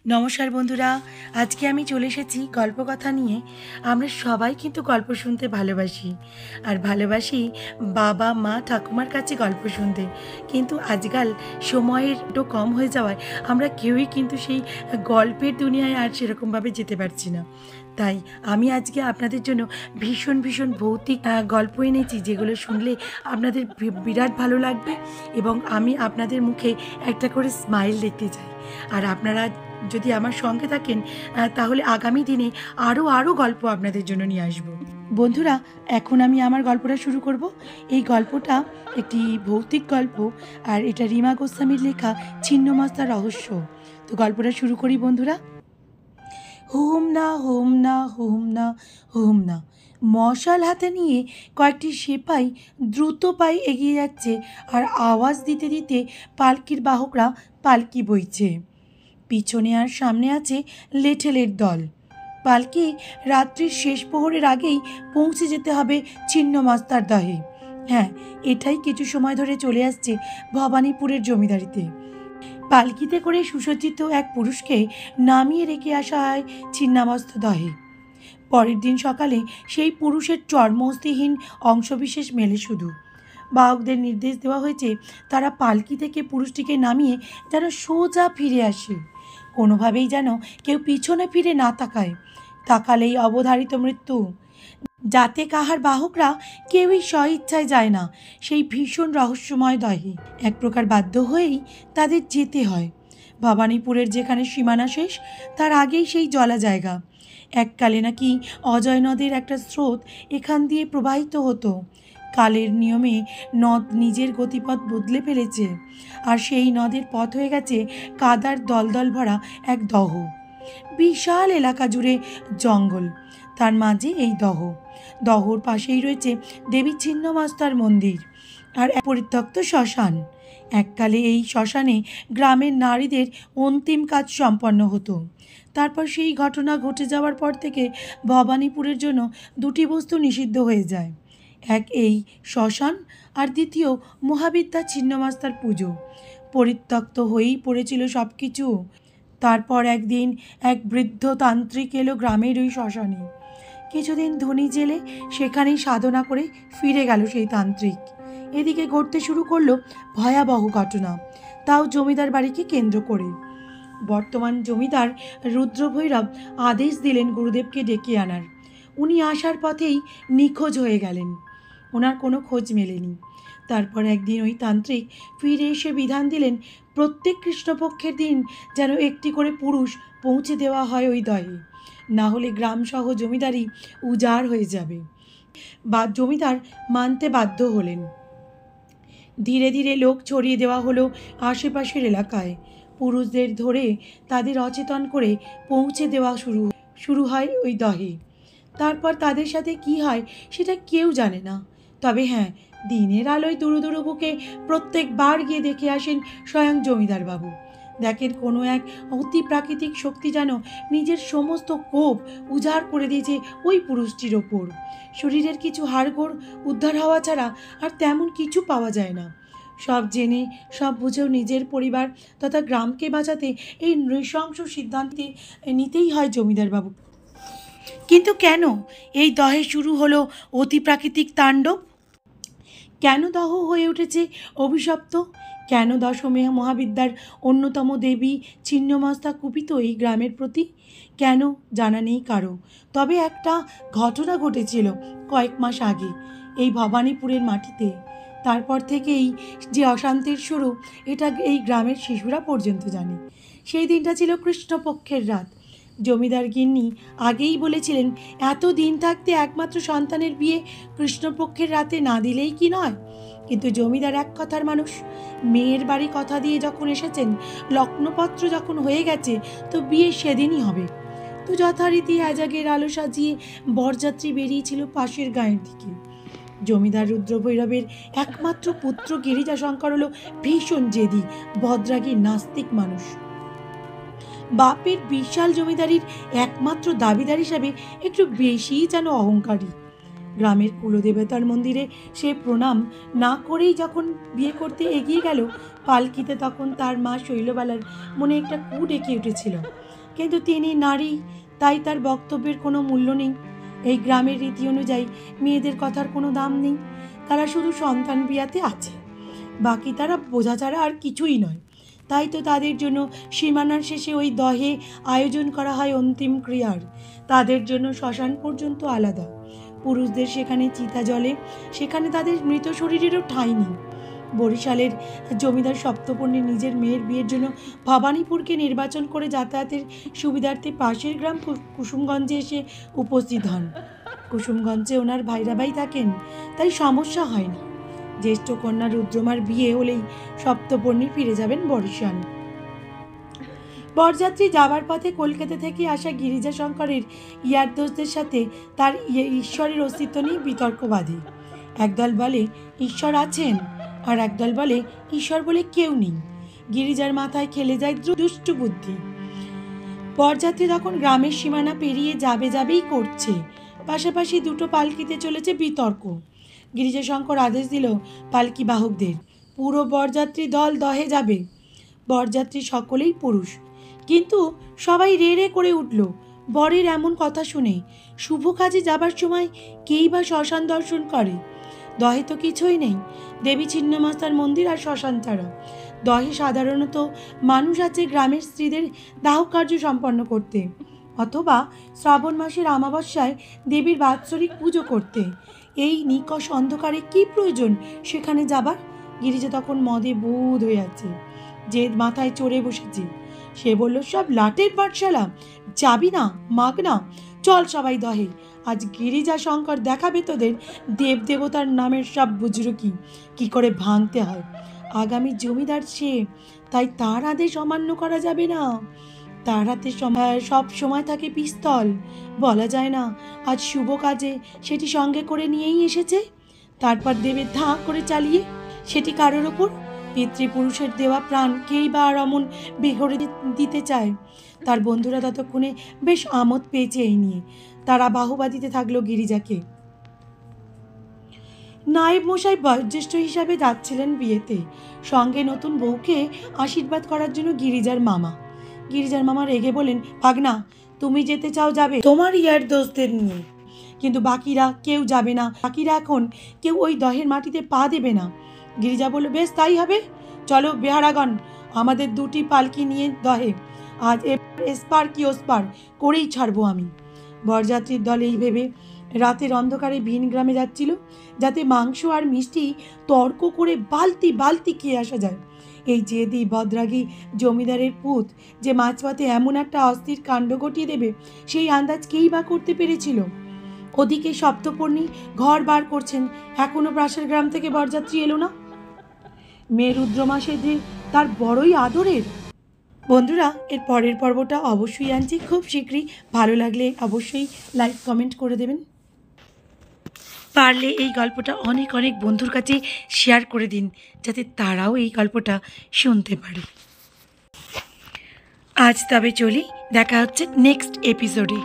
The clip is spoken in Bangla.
নমস্কার বন্ধুরা, আজকে আমি চলে এসেছি গল্পকথা নিয়ে। আমরা সবাই কিন্তু গল্প শুনতে ভালোবাসি, আর ভালোবাসি বাবা মা ঠাকুমার কাছে গল্প শুনতে। কিন্তু আজকাল সময়ের একটু কম হয়ে যাওয়ায় আমরা কেউই কিন্তু সেই গল্পের দুনিয়ায় আর সেরকমভাবে যেতে পারছি না। তাই আমি আজকে আপনাদের জন্য ভীষণ ভীষণ ভৌতিক গল্প এনেছি, যেগুলো শুনলে আপনাদের বিরাট ভালো লাগবে এবং আমি আপনাদের মুখে একটা করে স্মাইল দেখতে চাই। আর আপনারা যদি আমার সঙ্গে থাকেন তাহলে আগামী দিনে আরও গল্প আপনাদের জন্য নিয়ে আসব। বন্ধুরা, এখন আমি আমার গল্পটা শুরু করব। এই গল্পটা একটি ভৌতিক গল্প, আর এটা রিমা গোস্বামীর লেখা ছিন্নমস্তার রহস্য। তো গল্পটা শুরু করি বন্ধুরা। হুম না হুম না হুম না হুম না, মশাল হাতে নিয়ে কয়েকটি সেপাই দ্রুত পায়ে এগিয়ে যাচ্ছে, আর আওয়াজ দিতে দিতে পালকির বাহকরা পালকি বইছে। পিছনে আর সামনে আছে লেঠেলের দল। পালকি রাত্রির শেষ প্রহরের আগেই পৌঁছে যেতে হবে ছিন্নমস্তার দহে। হ্যাঁ, এটাই কিছু সময় ধরে চলে আসছে ভবানীপুরের জমিদারিতে। পালকিতে করে সুসজ্জিত এক পুরুষকে নামিয়ে রেখে আসা হয় ছিন্নমস্তা দহে। পরের দিন সকালে সেই পুরুষের চর্মস্থিহীন অংশবিশেষ মেলে শুধু। বাহকদের নির্দেশ দেওয়া হয়েছে তারা পালকি থেকে পুরুষটিকে নামিয়ে যেন সোজা ফিরে আসে, কোনোভাবেই যেন কেউ পিছনে ফিরে না তাকায়। তাকালেই অবধারিত মৃত্যু। যাতে কাহার বাহকরা কেউই স্বইচ্ছায় যায় না সেই ভীষণ রহস্যময় দহে। এক প্রকার বাধ্য হয়েই তাদের যেতে হয়। ভবানীপুরের যেখানে সীমানা শেষ, তার আগেই সেই জলা জায়গা। এককালে নাকি অজয় নদের একটা স্রোত এখান দিয়ে প্রবাহিত হতো। কালের নিয়মে নদ নিজের গতিপথ বদলে ফেলেছে, আর সেই নদের পথ হয়ে গেছে কাদার দলদল ভরা এক দহ। বিশাল এলাকা জুড়ে জঙ্গল, তার মাঝে এই দহর পাশেই রয়েছে দেবী ছিন্নমস্তার মন্দির আর এক পরিত্যক্ত শ্মশান। এককালে এই শ্মশানে গ্রামের নারীদের অন্তিম কাজ সম্পন্ন হতো। তারপর সেই ঘটনা ঘটে যাওয়ার পর থেকে ভবানীপুরের জন্য দুটি বস্তু নিষিদ্ধ হয়ে যায়। এক এই শ্মশান, আর দ্বিতীয় মহাবিদ্যা ছিন্নমস্তার পুজো। পরিত্যক্ত হয়েই পড়েছিল সব কিছু। তারপর একদিন এক বৃদ্ধ তান্ত্রিক এলো গ্রামের ওই শ্মশানে। কিছুদিন ধনী জেলে সেখানেই সাধনা করে ফিরে গেল সেই তান্ত্রিক। এদিকে ঘটতে শুরু করলো ভয়াবহ ঘটনা, তাও জমিদার বাড়িকে কেন্দ্র করে। বর্তমান জমিদার রুদ্রভৈরব আদেশ দিলেন গুরুদেবকে ডেকে আনার। উনি আসার পথেই নিখোঁজ হয়ে গেলেন, ওনার কোনো খোঁজ মেলেনি। তারপর একদিন ওই তান্ত্রিক ফিরে এসে বিধান দিলেন প্রত্যেক কৃষ্ণপক্ষের দিন যেন একটি করে পুরুষ পৌঁছে দেওয়া হয় ওই দহে, না হলে গ্রামসহ জমিদারি উজাড় হয়ে যাবে। বা জমিদার মানতে বাধ্য হলেন। ধীরে ধীরে লোক ছড়িয়ে দেওয়া হলো আশেপাশের এলাকায়। পুরুষদের ধরে তাদের অচেতন করে পৌঁছে দেওয়া শুরু হয় ওই দহে। তারপর তাদের সাথে কি হয় সেটা কেউ জানে না। তবে হ্যাঁ, দিনের আলোয় দুরু দুরু বুকে প্রত্যেকবার গিয়ে দেখে আসেন স্বয়ং জমিদারবাবু। দেখেন কোনো এক অতি প্রাকৃতিক শক্তি যেন নিজের সমস্ত কোপ উজাড় করে দিয়েছে ওই পুরুষটির ওপর। শরীরের কিছু হাড়গোড় উদ্ধার হওয়া ছাড়া আর তেমন কিছু পাওয়া যায় না। সব জেনে সব বুঝেও নিজের পরিবার তথা গ্রামকে বাঁচাতে এই নৃশংস সিদ্ধান্ত নিতেই হয় জমিদারবাবু। কিন্তু কেন এই দহে শুরু হলো অতি প্রাকৃতিক তাণ্ডব? কেন দহ হয়ে উঠেছে অভিশপ্ত? কেন দশমে মহাবিদ্যার অন্যতম দেবী ছিন্নমস্তা কুপিত এই গ্রামের প্রতি? কেন জানা নেই কারো। তবে একটা ঘটনা ঘটেছিল কয়েক মাস আগে এই ভবানীপুরের মাটিতে। তারপর থেকেই যে অশান্তির শুরু, এটা এই গ্রামের শিশুরা পর্যন্ত জানে। সেই দিনটা ছিল কৃষ্ণপক্ষের রাত। জমিদার গিন্নি আগেই বলেছিলেন এত দিন থাকতে একমাত্র সন্তানের বিয়ে কৃষ্ণপক্ষের রাতে না দিলেই কি নয়। কিন্তু জমিদার এক কথার মানুষ। মেয়ের বাড়ি কথা দিয়ে যখন এসেছেন, লগ্নপত্র যখন হয়ে গেছে, তো বিয়ে সেদিনই হবে। তো যথারীতি আজাগের আলো সাজিয়ে বরযাত্রী বেরিয়েছিল পাশের গাঁয়ের দিকে। জমিদার রুদ্রভৈরবের একমাত্র পুত্র গিরিজাশঙ্কর হলো ভীষণ জেদি, বদরাগী, নাস্তিক মানুষ। বাপের বিশাল জমিদারির একমাত্র দাবিদার হিসাবে একটু বেশিই যেন অহংকারী। গ্রামের কুলদেবতার মন্দিরে সে প্রণাম না করেই যখন বিয়ে করতে এগিয়ে গেল পালকিতে, তখন তার মা শৈলবালার মনে একটা কু ডেকে উঠেছিল। কিন্তু তিনি নারী, তাই তার বক্তব্যের কোনো মূল্য নেই। এই গ্রামের রীতি অনুযায়ী মেয়েদের কথার কোনো দাম নেই। তারা শুধু সন্তান বিয়াতে আছে, বাকি তারা বোঝা ছাড়া আর কিছুই নয়। তাই তো তাদের জন্য সীমানার শেষে ওই দহে আয়োজন করা হয় অন্তিম ক্রিয়ার। তাদের জন্য শ্মশান পর্যন্ত আলাদা। পুরুষদের সেখানে চিতা জ্বলে, সেখানে তাদের মৃত শরীরেরও ঠাঁই নেই। বরিশালের জমিদার সপ্তপর্ণী নিজের মেয়ের বিয়ের জন্য ভবানীপুরকে নির্বাচন করে যাতায়াতের সুবিধার্থে পাশের গ্রাম কুসুমগঞ্জে এসে উপস্থিত হন। কুসুমগঞ্জে ওনার ভাইরাবাই থাকেন, তাই সমস্যা হয় না। জ্যেষ্ঠ কন্যা রুদ্রমার বিয়ে হলেই সপ্তপর্ণী ফিরে যাবেন বরিশাল। বরযাত্রী যাবার পথে কলকাতা থেকে আসা গিরিজা শঙ্করের ইয়ারদোস্তদের সাথে তার ঈশ্বরের অস্তিত্ব নিয়ে বিতর্ক বাধে। একদল বলে ঈশ্বর আছেন, আর একদল বলে ঈশ্বর বলে কেউ নেই। গিরিজার মাথায় খেলে যায় দুষ্টু বুদ্ধি। বরযাত্রী তখন গ্রামের সীমানা পেরিয়ে যাবেই করছে, পাশাপাশি দুটো পালকিতে চলেছে বিতর্ক। গিরিজাশঙ্কর আদেশ দিল পালকি বাহকদের, পুরো বরযাত্রী দল দহে যাবে। বরযাত্রী সকলেই পুরুষ, কিন্তু সবাই রে রে করে উঠল বরের এমন কথা শুনে। শুভ কাজে যাবার সময় কেই বা শ্মশান দর্শন করে? দহে তো কিছুই নেই, দেবী ছিন্নমস্তার মন্দির আর শ্মশান ছাড়া। দহে সাধারণত মানুষ আছে গ্রামের স্ত্রীদের দাহ কার্য সম্পন্ন করতে, অথবা শ্রাবণ মাসের অমাবস্যায় দেবীর বাৎসরিক পুজো করতে। এই নিকষ অন্ধকারে কি প্রয়োজন সেখানে যাবার? গিরিজা তখন মদে বুঁদ হয়ে আছে, যে মাথায় চড়ে বসেছে। সে বলল, সব লাটের পাঠশালা, যাবি না মাগ না, চল সবাই দহে। আজ গিরিজা শঙ্কর দেখাবে তোদের দেবদেবতার নামের সব বুজরুকি কি করে ভাঙতে হয়। আগামী জমিদার সে, তাই তার আদেশ অমান্য করা যাবে না। তার হাতে সব সময় থাকে পিস্তল। বলা যায় না আজ শুভ কাজে সেটি সঙ্গে করে নিয়েই এসেছে, তারপর দেবে ধাঁ করে চালিয়ে। সেটি কারোর ওপর পিতৃপুরুষের দেওয়া প্রাণ কেই বা আর অমন বেঘরে দিতে চায়। তার বন্ধুরা ততক্ষণে বেশ আমোদ পেয়েছে এই নিয়ে। তারা বাহুবা দিতে থাকলো গিরিজাকে। নায়েব মশাই বয়োজ্যেষ্ঠ হিসাবে যাচ্ছিলেন বিয়েতে, সঙ্গে নতুন বউকে আশীর্বাদ করার জন্য গিরিজার মামা। গিরিজার মামা রেগে বলেন, ভাগনা, তুমি যেতে চাও যাবে তোমার ইয়ার দোষদের নিয়ে, কিন্তু বাকিরা কেউ যাবে না। বাকিরা এখন কেউ ওই দহের মাটিতে পা দেবে না। গিরিজা বলল, বেশ তাই হবে, চলো বেহারাগণ, আমাদের দুটি পালকি নিয়ে দহে। আজ এসপার কি ওসপার করেই ছাড়বো আমি। বরযাত্রীর দল এই ভেবে রাতের অন্ধকারে ভিন গ্রামে যাচ্ছিল, যাতে মাংস আর মিষ্টি তর্ক করে বালতি বালতি খেয়ে আসা যায়। এই জেদি বদরাগী জমিদারের পুত যে মাঝপথে এমন একটা অস্থির কাণ্ড ঘটিয়ে দেবে, সেই আন্দাজ কেই বা করতে পেরেছিল। ওদিকে সপ্তপর্ণী ঘর বার করছেন, এখনো পাশের গ্রাম থেকে বরযাত্রী এলো না। মেয়ে রুদ্রমা সেজে তার বড়ই আদরের। বন্ধুরা, এর পরের পর্বটা অবশ্যই আনছি খুব শীঘ্রই। ভালো লাগলে অবশ্যই লাইক কমেন্ট করে দেবেন। পারলে এই গল্পটা অনেক অনেক বন্ধুর কাছে শেয়ার করে দিন, যাতে তারাও এই গল্পটা শুনতে পারে। আজ তবে চলি, দেখা হচ্ছে নেক্সট এপিসোডে।